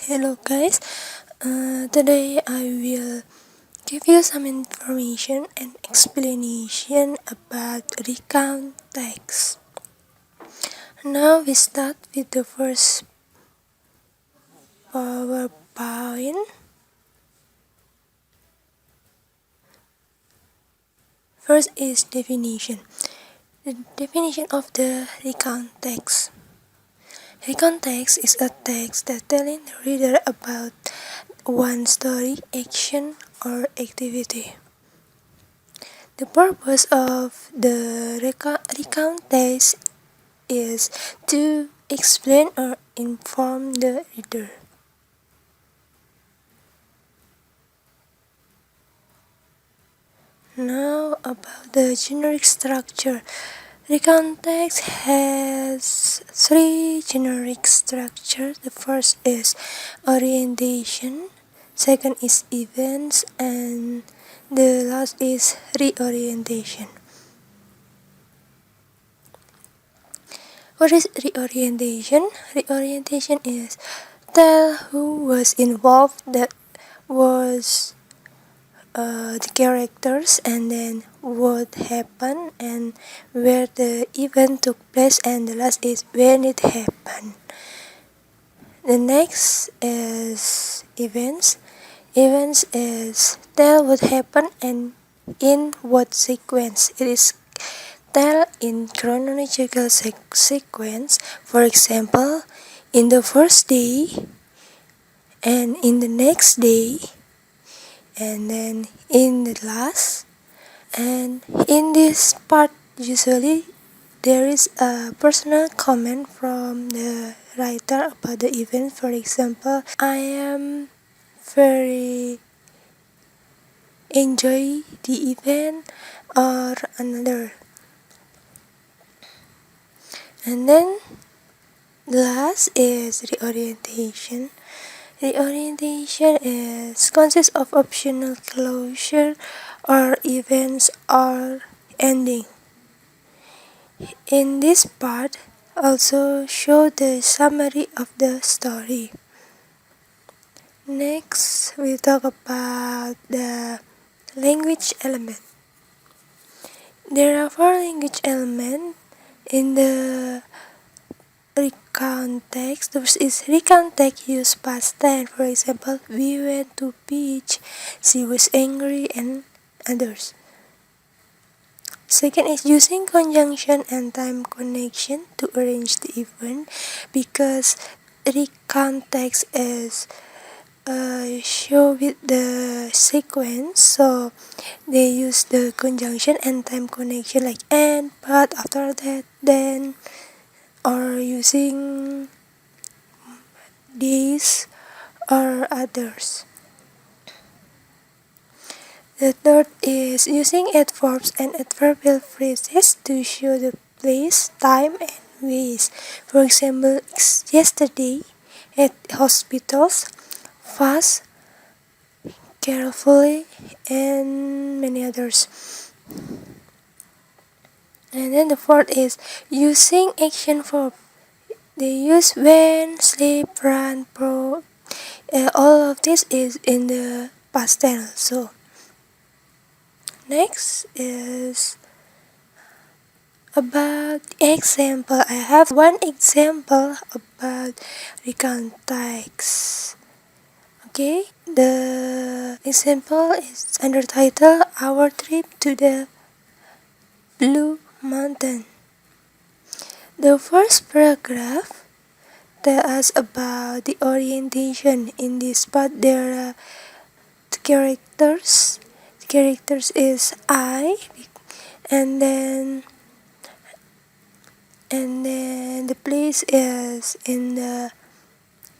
Hello guys, today I will give you some information and explanation about recount text. Now we start with the first PowerPoint. First is definition. The definition of the recount text. Recount text is a text that telling the reader about one story, action, or activity. The purpose of the recount text is to explain or inform the reader. Now about the generic structure. Recount text has three generic structures. The first is orientation, second is events, and the last is reorientation. What is reorientation? Reorientation is tell who was involved, that was the characters, and then what happened and where the event took place, and the last is when it happened. The next is events. Events is tell what happened and in what sequence. It is tell in chronological sequence. For example, in the first day and in the next day, and then in the last. And in this part, usually there is a personal comment from the writer about the event. For example, I am very enjoy the event, or another. And then last is reorientation. Reorientation is consists of optional closure or events or ending. In this part, also show the summary of the story. Next, we talk about the language element. There are four language elements in the recount text. The first is recount text use past tense. For example, we went to beach, she was angry, and others. Second is using conjunction and time connection to arrange the event, because recount text is show with the sequence, so they use the conjunction and time connection like and, but, after that, then, or using these or others. The third is using adverbs and adverbial phrases to show the place, time, and ways. For example, yesterday, at hospitals, fast, carefully, and many others. And then the fourth is using action verb. They use when, sleep, run, pro. All of this is in the past tense. So next is about example. I have one example about recount text. Okay, the example is under title Our Trip to the Blue Mountain. The first paragraph tells us about the orientation. In this part, there are the characters. The characters is I, and then the place is in the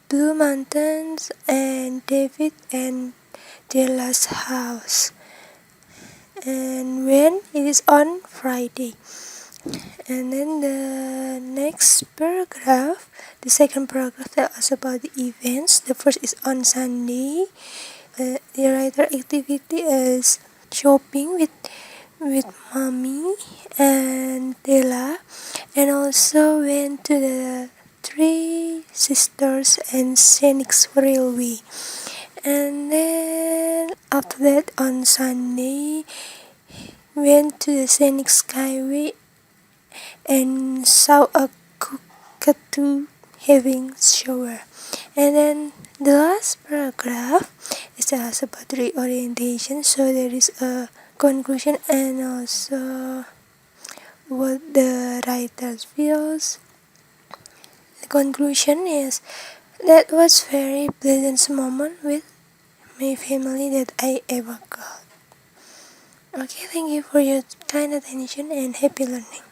Blue Mountains, and David and Della's house. And when it is on Friday. And then the next paragraph, the second paragraph tells us about the events. The first is on Sunday. The writer activity is shopping with mommy and Della, and also went to the Three Sisters and Scenic Railway. And then after that on Sunday went to the Scenic Skyway and saw a cockatoo having shower. And then the last paragraph is also about reorientation, so there is a conclusion and also what the writer feels. The conclusion is that was very pleasant moment with my family that I ever got. Okay, thank you for your kind attention and happy learning.